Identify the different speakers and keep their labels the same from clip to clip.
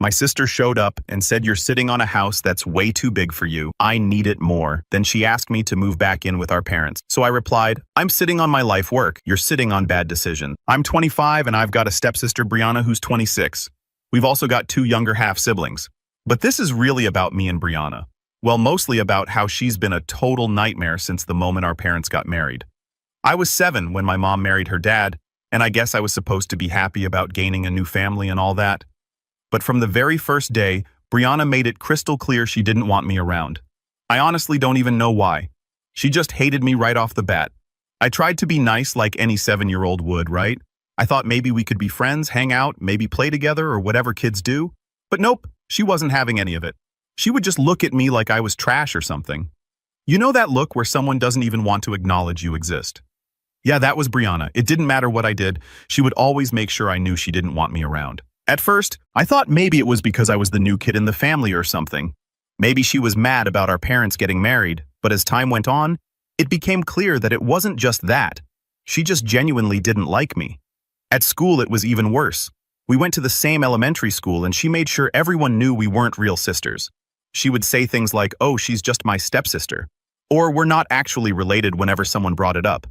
Speaker 1: My sister showed up and said, "You're sitting on a house that's way too big for you. I need it more." Then she asked me to move back in with our parents. So I replied, "I'm sitting on my life work. You're sitting on bad decisions." I'm 25 and I've got a stepsister, Brianna, who's 26. We've also got two younger half-siblings. But this is really about me and Brianna. Well, mostly about how she's been a total nightmare since the moment our parents got married. I was 7 when my mom married her dad, and I guess I was supposed to be happy about gaining a new family and all that. But from the very first day, Brianna made it crystal clear she didn't want me around. I honestly don't even know why. She just hated me right off the bat. I tried to be nice like any 7-year-old would, right? I thought maybe we could be friends, hang out, maybe play together or whatever kids do. But nope, she wasn't having any of it. She would just look at me like I was trash or something. You know that look where someone doesn't even want to acknowledge you exist? Yeah, that was Brianna. It didn't matter what I did. She would always make sure I knew she didn't want me around. At first, I thought maybe it was because I was the new kid in the family or something. Maybe she was mad about our parents getting married, but as time went on, it became clear that it wasn't just that. She just genuinely didn't like me. At school, it was even worse. We went to the same elementary school and she made sure everyone knew we weren't real sisters. She would say things like, "Oh, she's just my stepsister," or "We're not actually related" whenever someone brought it up.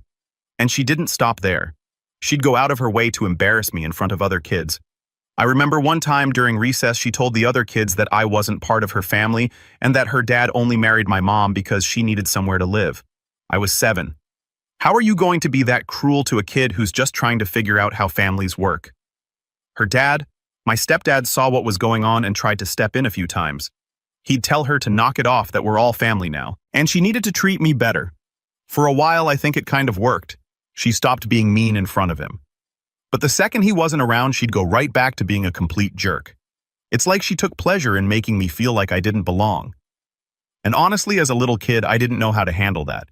Speaker 1: And she didn't stop there. She'd go out of her way to embarrass me in front of other kids. I remember one time during recess she told the other kids that I wasn't part of her family and that her dad only married my mom because she needed somewhere to live. I was 7. How are you going to be that cruel to a kid who's just trying to figure out how families work? Her dad, my stepdad, saw what was going on and tried to step in a few times. He'd tell her to knock it off, that we're all family now, and she needed to treat me better. For a while, I think it kind of worked. She stopped being mean in front of him. But the second he wasn't around, she'd go right back to being a complete jerk. It's like she took pleasure in making me feel like I didn't belong. And honestly, as a little kid, I didn't know how to handle that.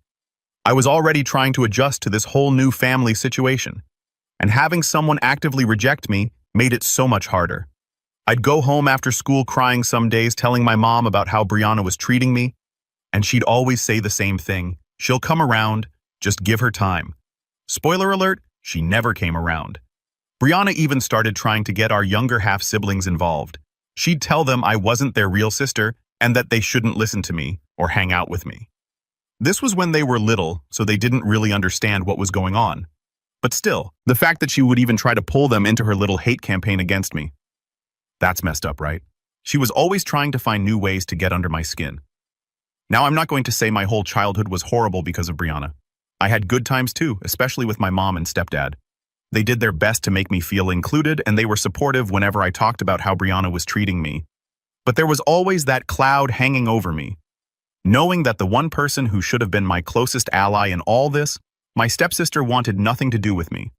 Speaker 1: I was already trying to adjust to this whole new family situation. And having someone actively reject me made it so much harder. I'd go home after school crying some days, telling my mom about how Brianna was treating me, and she'd always say the same thing: "She'll come around, just give her time." Spoiler alert, she never came around. Brianna even started trying to get our younger half-siblings involved. She'd tell them I wasn't their real sister and that they shouldn't listen to me or hang out with me. This was when they were little, so they didn't really understand what was going on. But still, the fact that she would even try to pull them into her little hate campaign against me, that's messed up, right? She was always trying to find new ways to get under my skin. Now, I'm not going to say my whole childhood was horrible because of Brianna. I had good times too, especially with my mom and stepdad. They did their best to make me feel included, and they were supportive whenever I talked about how Brianna was treating me. But there was always that cloud hanging over me, knowing that the one person who should have been my closest ally in all this, my stepsister, wanted nothing to do with me.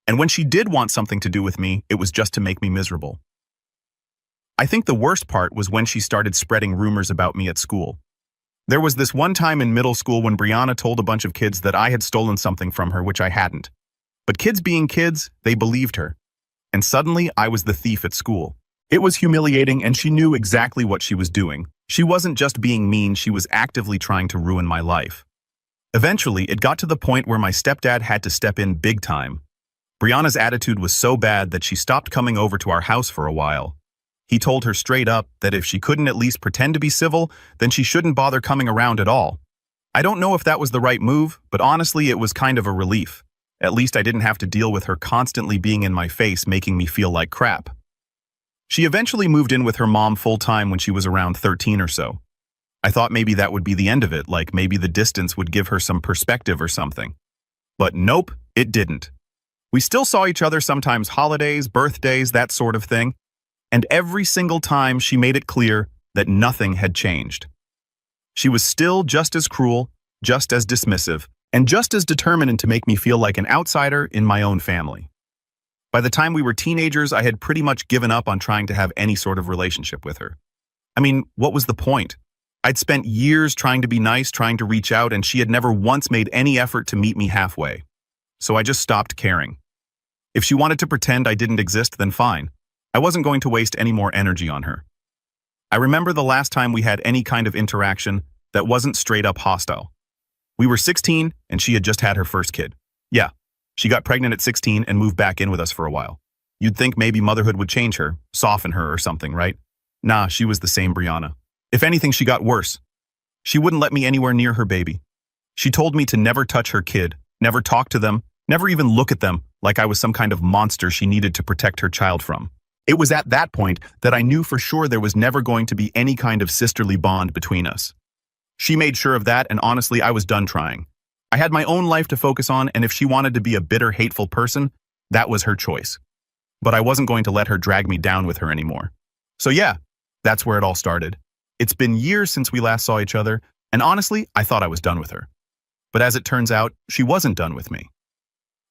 Speaker 1: And when she did want something to do with me, it was just to make me miserable. I think the worst part was when she started spreading rumors about me at school. There was this one time in middle school when Brianna told a bunch of kids that I had stolen something from her, which I hadn't. But kids being kids, they believed her. And suddenly, I was the thief at school. It was humiliating, and she knew exactly what she was doing. She wasn't just being mean, she was actively trying to ruin my life. Eventually, it got to the point where my stepdad had to step in big time. Brianna's attitude was so bad that she stopped coming over to our house for a while. He told her straight up that if she couldn't at least pretend to be civil, then she shouldn't bother coming around at all. I don't know if that was the right move, but honestly, it was kind of a relief. At least I didn't have to deal with her constantly being in my face, making me feel like crap. She eventually moved in with her mom full-time when she was around 13 or so. I thought maybe that would be the end of it, like maybe the distance would give her some perspective or something. But nope, it didn't. We still saw each other sometimes, holidays, birthdays, that sort of thing. And every single time she made it clear that nothing had changed. She was still just as cruel, just as dismissive, and just as determined to make me feel like an outsider in my own family. By the time we were teenagers, I had pretty much given up on trying to have any sort of relationship with her. I mean, what was the point? I'd spent years trying to be nice, trying to reach out, and she had never once made any effort to meet me halfway. So I just stopped caring. If she wanted to pretend I didn't exist, then fine. I wasn't going to waste any more energy on her. I remember the last time we had any kind of interaction that wasn't straight up hostile. We were 16, and she had just had her first kid. Yeah, she got pregnant at 16 and moved back in with us for a while. You'd think maybe motherhood would change her, soften her or something, right? Nah, she was the same Brianna. If anything, she got worse. She wouldn't let me anywhere near her baby. She told me to never touch her kid, never talk to them, never even look at them, like I was some kind of monster she needed to protect her child from. It was at that point that I knew for sure there was never going to be any kind of sisterly bond between us. She made sure of that, and honestly, I was done trying. I had my own life to focus on, and if she wanted to be a bitter, hateful person, that was her choice. But I wasn't going to let her drag me down with her anymore. So yeah, that's where it all started. It's been years since we last saw each other, and honestly, I thought I was done with her. But as it turns out, she wasn't done with me.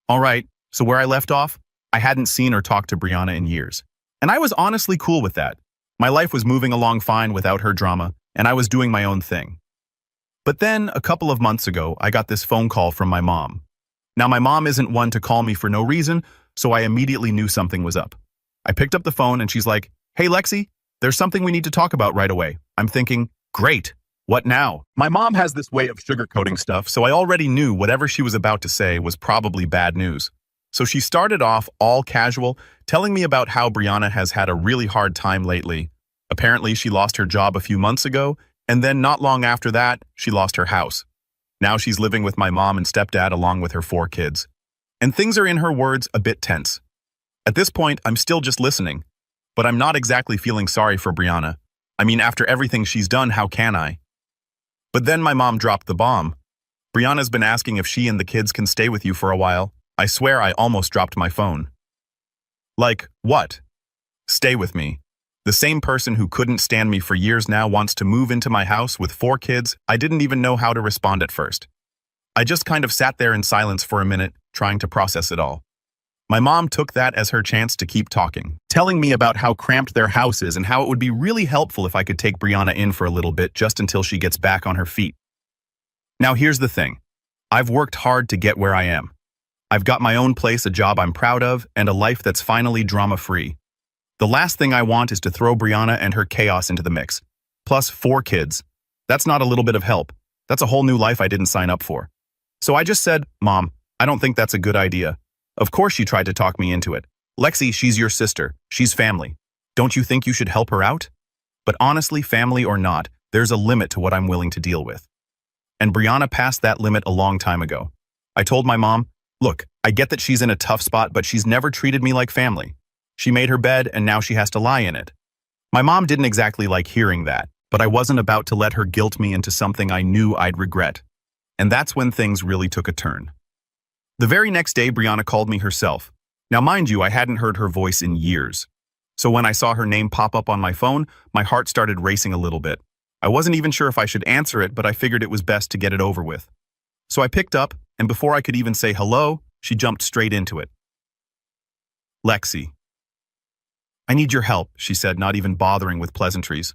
Speaker 1: All right, so where I left off, I hadn't seen or talked to Brianna in years. And I was honestly cool with that. My life was moving along fine without her drama, and I was doing my own thing. But then, a couple of months ago, I got this phone call from my mom. Now, my mom isn't one to call me for no reason, so I immediately knew something was up. I picked up the phone and she's like, "Hey, Lexi, there's something we need to talk about right away." I'm thinking, great, what now? My mom has this way of sugarcoating stuff, so I already knew whatever she was about to say was probably bad news. So she started off all casual, telling me about how Brianna has had a really hard time lately. Apparently, she lost her job a few months ago, and then not long after that, she lost her house. Now she's living with my mom and stepdad along with her 4 kids. And things are, in her words, a bit tense. At this point, I'm still just listening. But I'm not exactly feeling sorry for Brianna. I mean, after everything she's done, how can I? But then my mom dropped the bomb. "Brianna's been asking if she and the kids can stay with you for a while." I swear I almost dropped my phone. Like, what? Stay with me. The same person who couldn't stand me for years now wants to move into my house with 4 kids. I didn't even know how to respond at first. I just kind of sat there in silence for a minute, trying to process it all. My mom took that as her chance to keep talking, telling me about how cramped their house is and how it would be really helpful if I could take Brianna in for a little bit just until she gets back on her feet. Now here's the thing. I've worked hard to get where I am. I've got my own place, a job I'm proud of, and a life that's finally drama-free. The last thing I want is to throw Brianna and her chaos into the mix. Plus 4 kids. That's not a little bit of help. That's a whole new life I didn't sign up for. So I just said, "Mom, I don't think that's a good idea." Of course she tried to talk me into it. "Lexi, she's your sister. She's family. Don't you think you should help her out?" But honestly, family or not, there's a limit to what I'm willing to deal with. And Brianna passed that limit a long time ago. I told my mom, "Look, I get that she's in a tough spot, but she's never treated me like family. She made her bed, and now she has to lie in it." My mom didn't exactly like hearing that, but I wasn't about to let her guilt me into something I knew I'd regret. And that's when things really took a turn. The very next day, Brianna called me herself. Now, mind you, I hadn't heard her voice in years. So when I saw her name pop up on my phone, my heart started racing a little bit. I wasn't even sure if I should answer it, but I figured it was best to get it over with. So I picked up, and before I could even say hello, she jumped straight into it. "Lexi, I need your help," she said, not even bothering with pleasantries.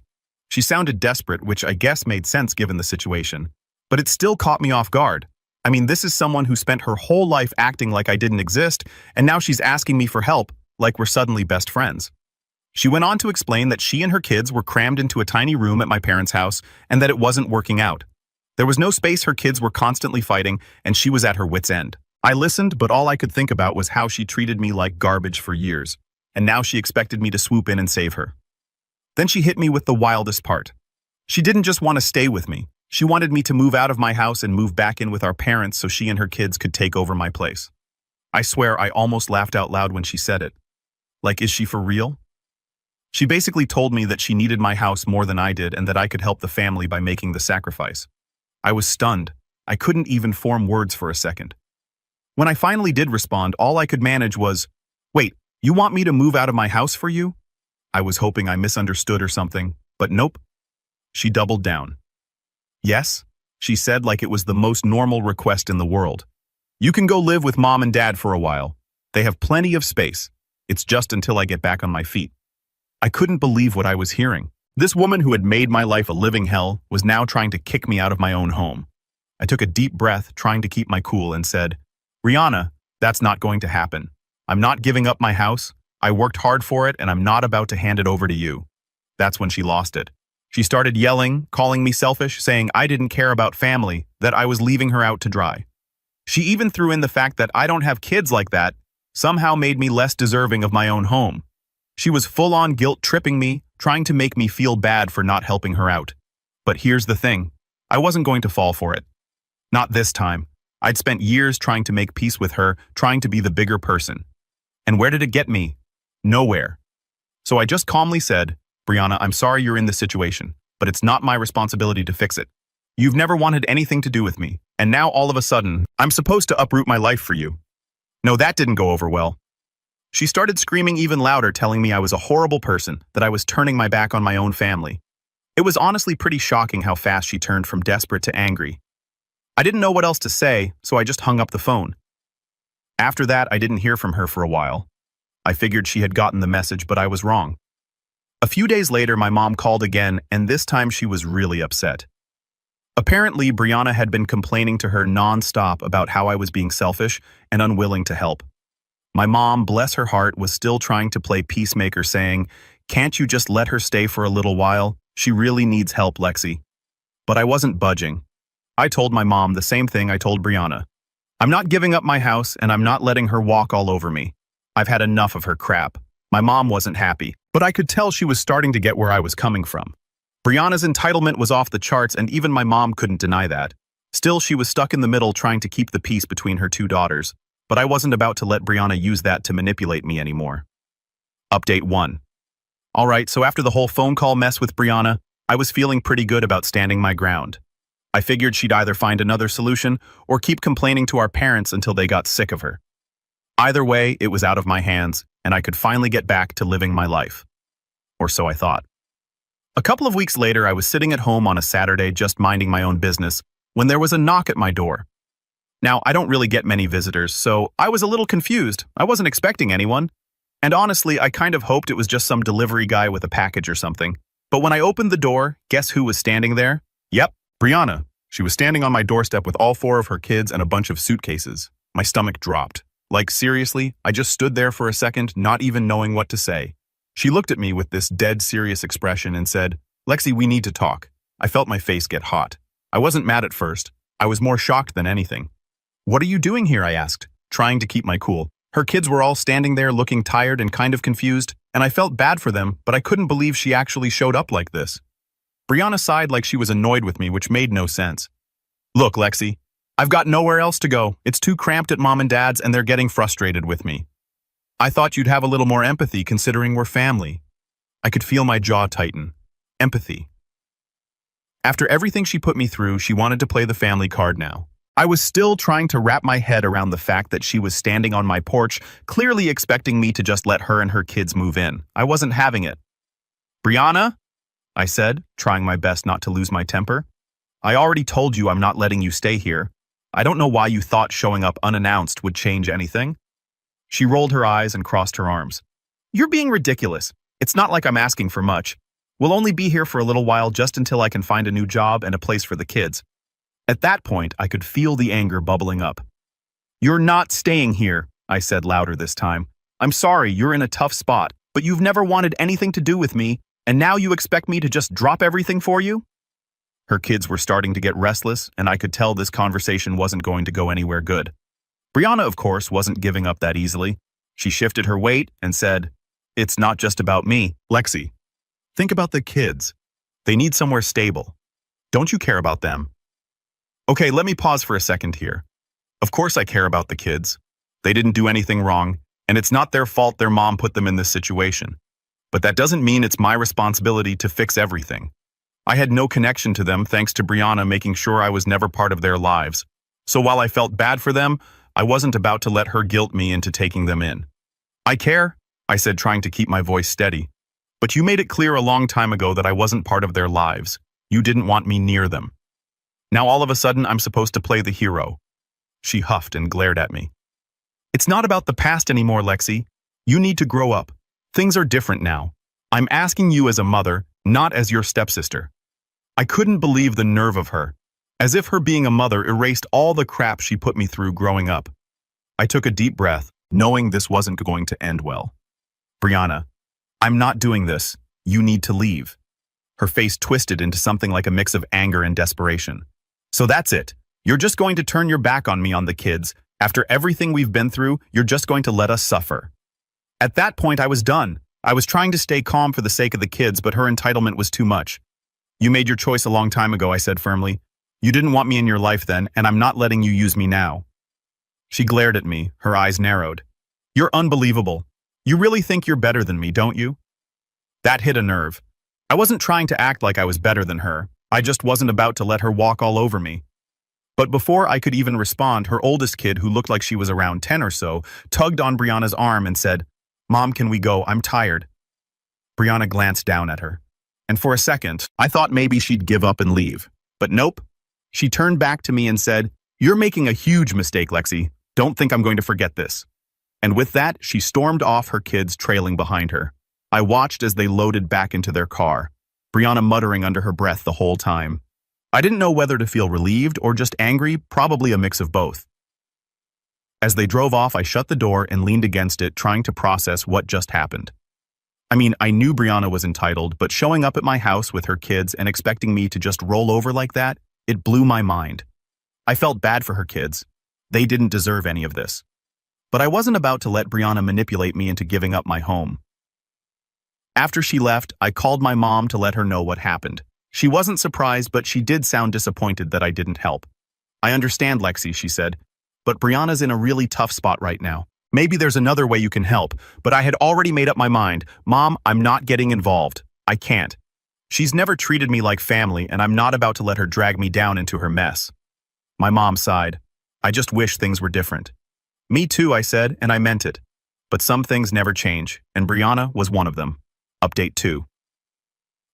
Speaker 1: She sounded desperate, which I guess made sense given the situation. But it still caught me off guard. I mean, this is someone who spent her whole life acting like I didn't exist, and now she's asking me for help, like we're suddenly best friends. She went on to explain that she and her kids were crammed into a tiny room at my parents' house, and that it wasn't working out. There was no space, her kids were constantly fighting, and she was at her wit's end. I listened, but all I could think about was how she treated me like garbage for years, and now she expected me to swoop in and save her. Then she hit me with the wildest part. She didn't just want to stay with me. She wanted me to move out of my house and move back in with our parents so she and her kids could take over my place. I swear I almost laughed out loud when she said it. Like, is she for real? She basically told me that she needed my house more than I did and that I could help the family by making the sacrifice. I was stunned. I couldn't even form words for a second. When I finally did respond, all I could manage was, "Wait, you want me to move out of my house for you?" I was hoping I misunderstood or something, but nope. She doubled down. "Yes," she said like it was the most normal request in the world. "You can go live with Mom and Dad for a while. They have plenty of space. It's just until I get back on my feet." I couldn't believe what I was hearing. This woman who had made my life a living hell was now trying to kick me out of my own home. I took a deep breath, trying to keep my cool, and said, "Brianna, that's not going to happen. I'm not giving up my house. I worked hard for it, and I'm not about to hand it over to you." That's when she lost it. She started yelling, calling me selfish, saying I didn't care about family, that I was leaving her out to dry. She even threw in the fact that I don't have kids like that, somehow made me less deserving of my own home. She was full-on guilt-tripping me, trying to make me feel bad for not helping her out. But here's the thing. I wasn't going to fall for it. Not this time. I'd spent years trying to make peace with her, trying to be the bigger person. And where did it get me? Nowhere. So I just calmly said, Brianna, I'm sorry you're in this situation, but it's not my responsibility to fix it. You've never wanted anything to do with me, and now all of a sudden, I'm supposed to uproot my life for you. No, that didn't go over well. She started screaming even louder, telling me I was a horrible person, that I was turning my back on my own family. It was honestly pretty shocking how fast she turned from desperate to angry. I didn't know what else to say, so I just hung up the phone. After that, I didn't hear from her for a while. I figured she had gotten the message, but I was wrong. A few days later, my mom called again, and this time she was really upset. Apparently, Brianna had been complaining to her non-stop about how I was being selfish and unwilling to help. My mom, bless her heart, was still trying to play peacemaker, saying, "Can't you just let her stay for a little while? She really needs help, Lexi." But I wasn't budging. I told my mom the same thing I told Brianna. I'm not giving up my house, and I'm not letting her walk all over me. I've had enough of her crap. My mom wasn't happy, but I could tell she was starting to get where I was coming from. Brianna's entitlement was off the charts, and even my mom couldn't deny that. Still, she was stuck in the middle trying to keep the peace between her two daughters, but I wasn't about to let Brianna use that to manipulate me anymore. Update 1. Alright, so after the whole phone call mess with Brianna, I was feeling pretty good about standing my ground. I figured she'd either find another solution or keep complaining to our parents until they got sick of her. Either way, it was out of my hands, and I could finally get back to living my life. Or so I thought. A couple of weeks later, I was sitting at home on a Saturday just minding my own business when there was a knock at my door. Now, I don't really get many visitors, so I was a little confused. I wasn't expecting anyone. And honestly, I kind of hoped it was just some delivery guy with a package or something. But when I opened the door, guess who was standing there? Yep, Brianna. She was standing on my doorstep with all 4 of her kids and a bunch of suitcases. My stomach dropped. Like, seriously, I just stood there for a second, not even knowing what to say. She looked at me with this dead serious expression and said, "Lexi, we need to talk." I felt my face get hot. I wasn't mad at first. I was more shocked than anything. "What are you doing here?" I asked, trying to keep my cool. Her kids were all standing there looking tired and kind of confused, and I felt bad for them, but I couldn't believe she actually showed up like this. Brianna sighed like she was annoyed with me, which made no sense. "Look, Lexi, I've got nowhere else to go. It's too cramped at Mom and Dad's, and they're getting frustrated with me. I thought you'd have a little more empathy considering we're family." I could feel my jaw tighten. Empathy. After everything she put me through, she wanted to play the family card now. I was still trying to wrap my head around the fact that she was standing on my porch, clearly expecting me to just let her and her kids move in. I wasn't having it. "Brianna?" I said, trying my best not to lose my temper. "I already told you I'm not letting you stay here. I don't know why you thought showing up unannounced would change anything." She rolled her eyes and crossed her arms. "You're being ridiculous. It's not like I'm asking for much. We'll only be here for a little while, just until I can find a new job and a place for the kids." At that point, I could feel the anger bubbling up. "You're not staying here," I said louder this time. "I'm sorry, you're in a tough spot, but you've never wanted anything to do with me, and now you expect me to just drop everything for you?" Her kids were starting to get restless, and I could tell this conversation wasn't going to go anywhere good. Brianna, of course, wasn't giving up that easily. She shifted her weight and said, "It's not just about me, Lexi. Think about the kids. They need somewhere stable. Don't you care about them?" Okay, let me pause for a second here. Of course I care about the kids. They didn't do anything wrong, and it's not their fault their mom put them in this situation. But that doesn't mean it's my responsibility to fix everything. I had no connection to them thanks to Brianna making sure I was never part of their lives. So while I felt bad for them, I wasn't about to let her guilt me into taking them in. "I care," I said, trying to keep my voice steady. "But you made it clear a long time ago that I wasn't part of their lives. You didn't want me near them. Now all of a sudden I'm supposed to play the hero." She huffed and glared at me. "It's not about the past anymore, Lexi. You need to grow up. Things are different now. I'm asking you as a mother, not as your stepsister." I couldn't believe the nerve of her, as if her being a mother erased all the crap she put me through growing up. I took a deep breath, knowing this wasn't going to end well. "Brianna, I'm not doing this. You need to leave." Her face twisted into something like a mix of anger and desperation. "So that's it. You're just going to turn your back on me on the kids After everything we've been through, you're just going to let us suffer. At that point, I was done. I was trying to stay calm for the sake of the kids, but her entitlement was too much. You made your choice a long time ago, I said firmly. You didn't want me in your life then, and I'm not letting you use me now. She glared at me, her eyes narrowed. You're unbelievable. You really think you're better than me, don't you? That hit a nerve. I wasn't trying to act like I was better than her. I just wasn't about to let her walk all over me. But before I could even respond, her oldest kid, who looked like she was around 10 or so, tugged on Brianna's arm and said, Mom, can we go? I'm tired. Brianna glanced down at her. And for a second, I thought maybe she'd give up and leave. But nope. She turned back to me and said, You're making a huge mistake, Lexi. Don't think I'm going to forget this. And with that, she stormed off, her kids trailing behind her. I watched as they loaded back into their car, Brianna muttering under her breath the whole time. I didn't know whether to feel relieved or just angry, probably a mix of both. As they drove off, I shut the door and leaned against it, trying to process what just happened. I mean, I knew Brianna was entitled, but showing up at my house with her kids and expecting me to just roll over like that, it blew my mind. I felt bad for her kids. They didn't deserve any of this. But I wasn't about to let Brianna manipulate me into giving up my home. After she left, I called my mom to let her know what happened. She wasn't surprised, but she did sound disappointed that I didn't help. I understand, Lexi, she said, but Brianna's in a really tough spot right now. Maybe there's another way you can help, but I had already made up my mind. Mom, I'm not getting involved. I can't. She's never treated me like family, and I'm not about to let her drag me down into her mess. My mom sighed. I just wish things were different. Me too, I said, and I meant it. But some things never change, and Brianna was one of them. Update 2.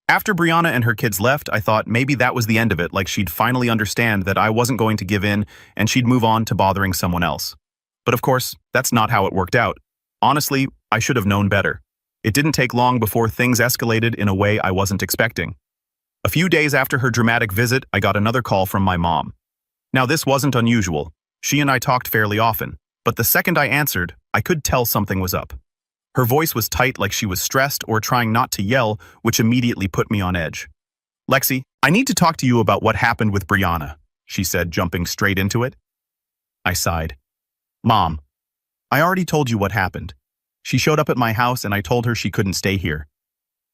Speaker 1: After Brianna and her kids left, I thought maybe that was the end of it, like she'd finally understand that I wasn't going to give in and she'd move on to bothering someone else. But of course, that's not how it worked out. Honestly, I should have known better. It didn't take long before things escalated in a way I wasn't expecting. A few days after her dramatic visit, I got another call from my mom. Now, this wasn't unusual. She and I talked fairly often, but the second I answered, I could tell something was up. Her voice was tight, like she was stressed or trying not to yell, which immediately put me on edge. Lexi, I need to talk to you about what happened with Brianna, she said, jumping straight into it. I sighed. Mom, I already told you what happened. She showed up at my house and I told her she couldn't stay here.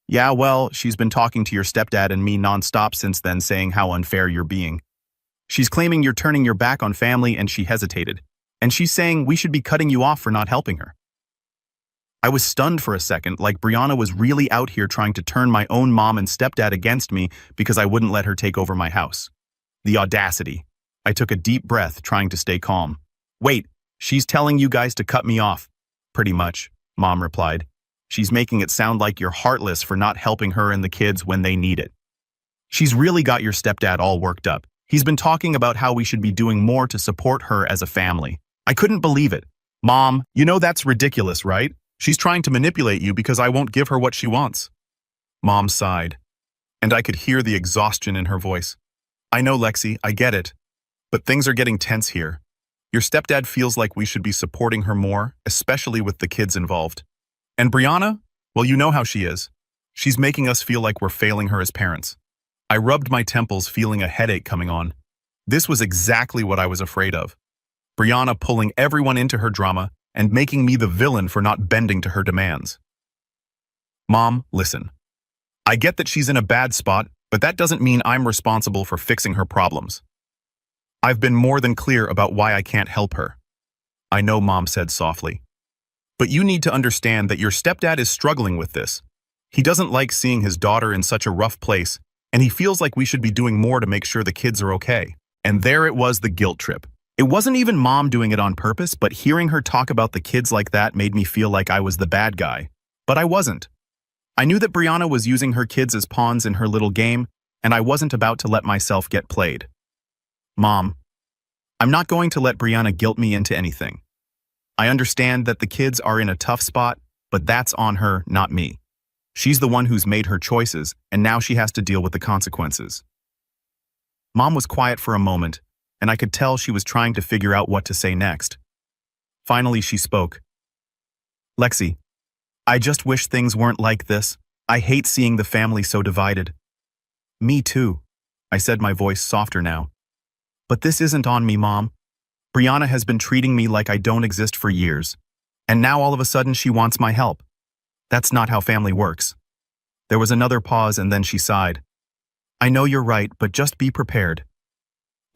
Speaker 1: Yeah, well, she's been talking to your stepdad and me nonstop since then, saying how unfair you're being. She's claiming you're turning your back on family, and she hesitated. And she's saying we should be cutting you off for not helping her. I was stunned for a second, like Brianna was really out here trying to turn my own mom and stepdad against me because I wouldn't let her take over my house. The audacity. I took a deep breath, trying to stay calm. Wait, she's telling you guys to cut me off. Pretty much, Mom replied. She's making it sound like you're heartless for not helping her and the kids when they need it. She's really got your stepdad all worked up. He's been talking about how we should be doing more to support her as a family. I couldn't believe it. Mom, you know that's ridiculous, right? She's trying to manipulate you because I won't give her what she wants. Mom sighed, and I could hear the exhaustion in her voice. I know, Lexi, I get it. But things are getting tense here. Your stepdad feels like we should be supporting her more, especially with the kids involved. And Brianna? Well, you know how she is. She's making us feel like we're failing her as parents. I rubbed my temples, feeling a headache coming on. This was exactly what I was afraid of. Brianna pulling everyone into her drama and making me the villain for not bending to her demands. Mom, listen. I get that she's in a bad spot, but that doesn't mean I'm responsible for fixing her problems. I've been more than clear about why I can't help her. I know, Mom said softly. But you need to understand that your stepdad is struggling with this. He doesn't like seeing his daughter in such a rough place, and he feels like we should be doing more to make sure the kids are okay. And there it was, the guilt trip. It wasn't even Mom doing it on purpose, but hearing her talk about the kids like that made me feel like I was the bad guy. But I wasn't. I knew that Brianna was using her kids as pawns in her little game, and I wasn't about to let myself get played. Mom, I'm not going to let Brianna guilt me into anything. I understand that the kids are in a tough spot, but that's on her, not me. She's the one who's made her choices, and now she has to deal with the consequences. Mom was quiet for a moment, and I could tell she was trying to figure out what to say next. Finally, she spoke. Lexi, I just wish things weren't like this. I hate seeing the family so divided. Me too, I said, my voice softer now. But this isn't on me, Mom. Brianna has been treating me like I don't exist for years. And now all of a sudden she wants my help. That's not how family works. There was another pause and then she sighed. I know you're right, but just be prepared.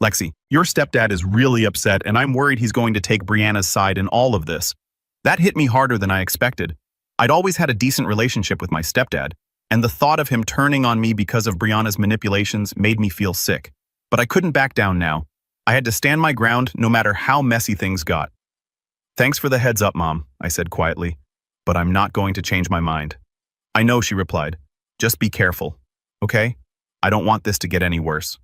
Speaker 1: Lexi, your stepdad is really upset and I'm worried he's going to take Brianna's side in all of this. That hit me harder than I expected. I'd always had a decent relationship with my stepdad, and the thought of him turning on me because of Brianna's manipulations made me feel sick. But I couldn't back down now. I had to stand my ground no matter how messy things got. Thanks for the heads up, Mom, I said quietly, but I'm not going to change my mind. I know, she replied. Just be careful, okay? I don't want this to get any worse.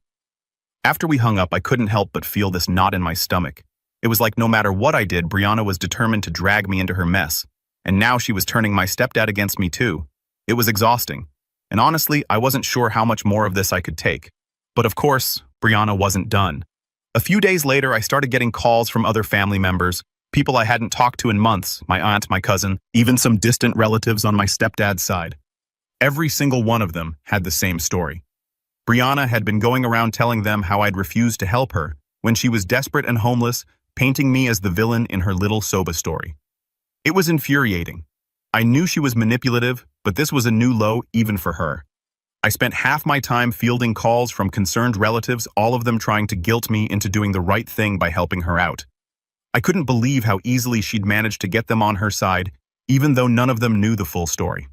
Speaker 1: After we hung up, I couldn't help but feel this knot in my stomach. It was like no matter what I did, Brianna was determined to drag me into her mess. And now she was turning my stepdad against me too. It was exhausting. And honestly, I wasn't sure how much more of this I could take. But of course, Brianna wasn't done. A few days later, I started getting calls from other family members, people I hadn't talked to in months, my aunt, my cousin, even some distant relatives on my stepdad's side. Every single one of them had the same story. Brianna had been going around telling them how I'd refused to help her when she was desperate and homeless, painting me as the villain in her little soba story. It was infuriating. I knew she was manipulative, but this was a new low even for her. I spent half my time fielding calls from concerned relatives, all of them trying to guilt me into doing the right thing by helping her out. I couldn't believe how easily she'd managed to get them on her side, even though none of them knew the full story.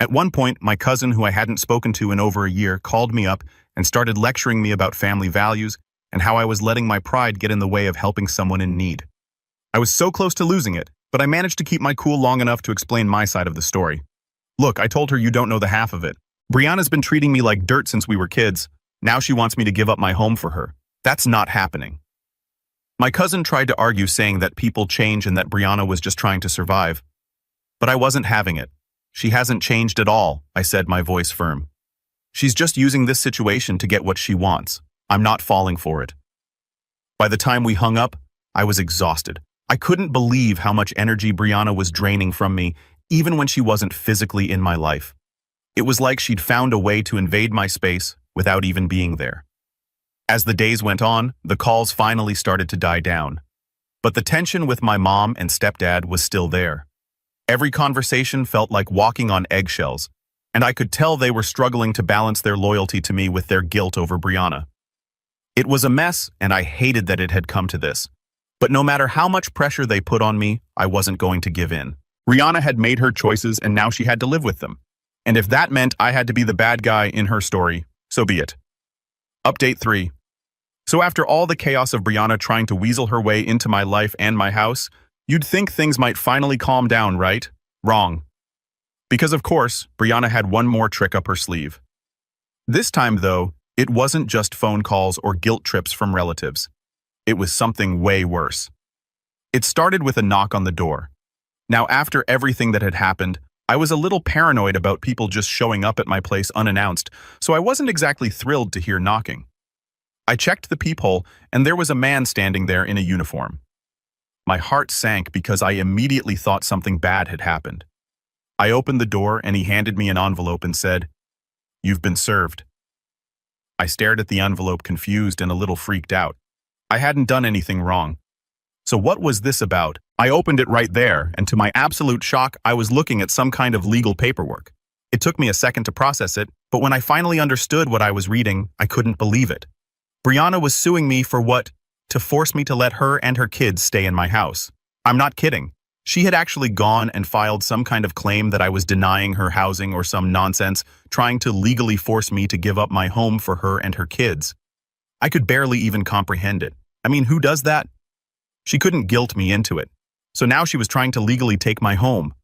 Speaker 1: At one point, my cousin, who I hadn't spoken to in over a year, called me up and started lecturing me about family values and how I was letting my pride get in the way of helping someone in need. I was so close to losing it, but I managed to keep my cool long enough to explain my side of the story. Look, I told her you don't know the half of it. Brianna's been treating me like dirt since we were kids. Now she wants me to give up my home for her. That's not happening. My cousin tried to argue, saying that people change and that Brianna was just trying to survive. But I wasn't having it. She hasn't changed at all, I said, my voice firm. She's just using this situation to get what she wants. I'm not falling for it. By the time we hung up, I was exhausted. I couldn't believe how much energy Brianna was draining from me, even when she wasn't physically in my life. It was like she'd found a way to invade my space without even being there. As the days went on, the calls finally started to die down. But the tension with my mom and stepdad was still there. Every conversation felt like walking on eggshells, and I could tell they were struggling to balance their loyalty to me with their guilt over Brianna. It was a mess, and I hated that it had come to this. But no matter how much pressure they put on me, I wasn't going to give in. Brianna had made her choices, and now she had to live with them. And if that meant I had to be the bad guy in her story, so be it. Update 3. So after all the chaos of Brianna trying to weasel her way into my life and my house, you'd think things might finally calm down, right? Wrong. Because of course, Brianna had one more trick up her sleeve. This time, though, it wasn't just phone calls or guilt trips from relatives. It was something way worse. It started with a knock on the door. Now, after everything that had happened, I was a little paranoid about people just showing up at my place unannounced, so I wasn't exactly thrilled to hear knocking. I checked the peephole, and there was a man standing there in a uniform. My heart sank because I immediately thought something bad had happened. I opened the door, and he handed me an envelope and said, "You've been served." I stared at the envelope, confused and a little freaked out. I hadn't done anything wrong. So what was this about? I opened it right there, and to my absolute shock, I was looking at some kind of legal paperwork. It took me a second to process it, but when I finally understood what I was reading, I couldn't believe it. Brianna was suing me for what? To force me to let her and her kids stay in my house. I'm not kidding. She had actually gone and filed some kind of claim that I was denying her housing or some nonsense, trying to legally force me to give up my home for her and her kids. I could barely even comprehend it. I mean, who does that? She couldn't guilt me into it. So now she was trying to legally take my home.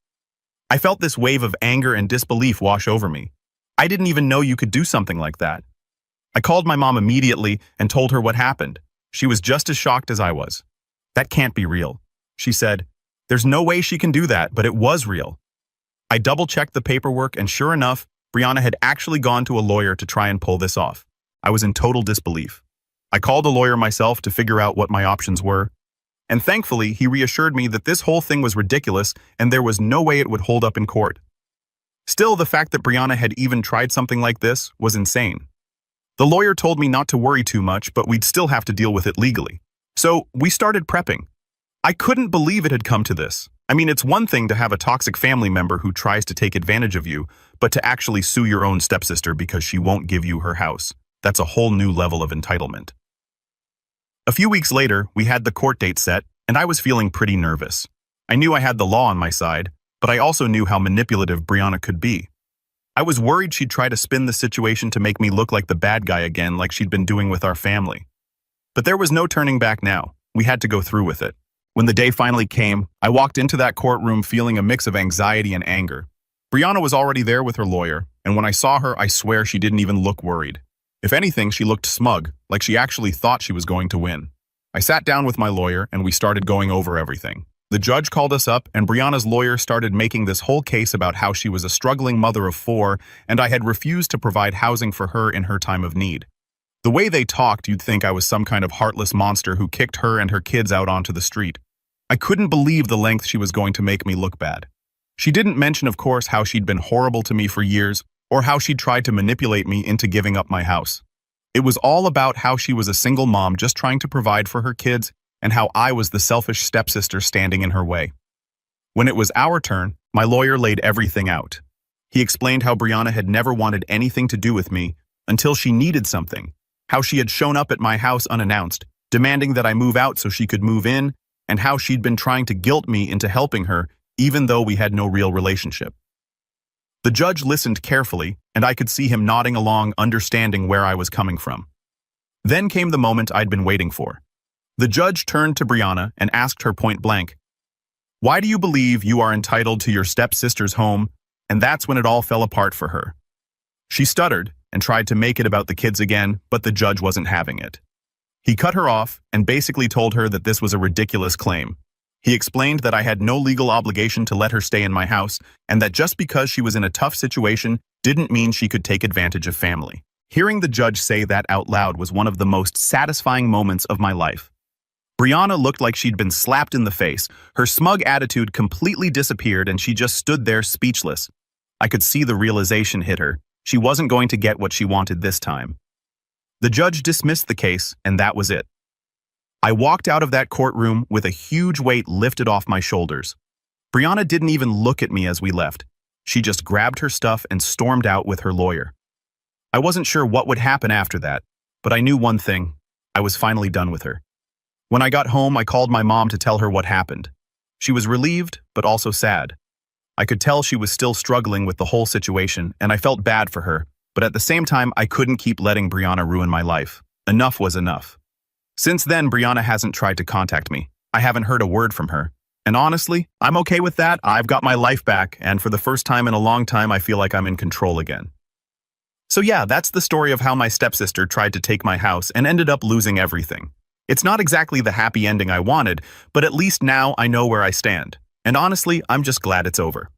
Speaker 1: I felt this wave of anger and disbelief wash over me. I didn't even know you could do something like that. I called my mom immediately and told her what happened. She was just as shocked as I was. "That can't be real," she said. "There's no way she can do that," but it was real. I double-checked the paperwork, and sure enough, Brianna had actually gone to a lawyer to try and pull this off. I was in total disbelief. I called a lawyer myself to figure out what my options were, and thankfully, he reassured me that this whole thing was ridiculous and there was no way it would hold up in court. Still, the fact that Brianna had even tried something like this was insane. The lawyer told me not to worry too much, but we'd still have to deal with it legally. So we started prepping. I couldn't believe it had come to this. I mean, it's one thing to have a toxic family member who tries to take advantage of you, but to actually sue your own stepsister because she won't give you her house. That's a whole new level of entitlement. A few weeks later, we had the court date set, and I was feeling pretty nervous. I knew I had the law on my side, but I also knew how manipulative Brianna could be. I was worried she'd try to spin the situation to make me look like the bad guy again, like she'd been doing with our family. But there was no turning back now. We had to go through with it. When the day finally came, I walked into that courtroom feeling a mix of anxiety and anger. Brianna was already there with her lawyer, and when I saw her, I swear she didn't even look worried. If anything, she looked smug, like she actually thought she was going to win. I sat down with my lawyer, and we started going over everything. The judge called us up, and Brianna's lawyer started making this whole case about how she was a struggling mother of 4, and I had refused to provide housing for her in her time of need. The way they talked, you'd think I was some kind of heartless monster who kicked her and her kids out onto the street. I couldn't believe the length she was going to make me look bad. She didn't mention, of course, how she'd been horrible to me for years, or how she'd tried to manipulate me into giving up my house. It was all about how she was a single mom just trying to provide for her kids, and how I was the selfish stepsister standing in her way. When it was our turn, my lawyer laid everything out. He explained how Brianna had never wanted anything to do with me until she needed something, how she had shown up at my house unannounced, demanding that I move out so she could move in, and how she'd been trying to guilt me into helping her even though we had no real relationship. The judge listened carefully, and I could see him nodding along, understanding where I was coming from. Then came the moment I'd been waiting for. The judge turned to Brianna and asked her point blank, "Why do you believe you are entitled to your stepsister's home?" And that's when it all fell apart for her. She stuttered and tried to make it about the kids again, but the judge wasn't having it. He cut her off and basically told her that this was a ridiculous claim. He explained that I had no legal obligation to let her stay in my house, and that just because she was in a tough situation didn't mean she could take advantage of family. Hearing the judge say that out loud was one of the most satisfying moments of my life. Brianna looked like she'd been slapped in the face. Her smug attitude completely disappeared, and she just stood there speechless. I could see the realization hit her. She wasn't going to get what she wanted this time. The judge dismissed the case, and that was it. I walked out of that courtroom with a huge weight lifted off my shoulders. Brianna didn't even look at me as we left. She just grabbed her stuff and stormed out with her lawyer. I wasn't sure what would happen after that, but I knew one thing. I was finally done with her. When I got home, I called my mom to tell her what happened. She was relieved, but also sad. I could tell she was still struggling with the whole situation, and I felt bad for her, but at the same time, I couldn't keep letting Brianna ruin my life. Enough was enough. Since then, Brianna hasn't tried to contact me. I haven't heard a word from her. And honestly, I'm okay with that. I've got my life back, and for the first time in a long time, I feel like I'm in control again. So yeah, that's the story of how my stepsister tried to take my house and ended up losing everything. It's not exactly the happy ending I wanted, but at least now I know where I stand. And honestly, I'm just glad it's over.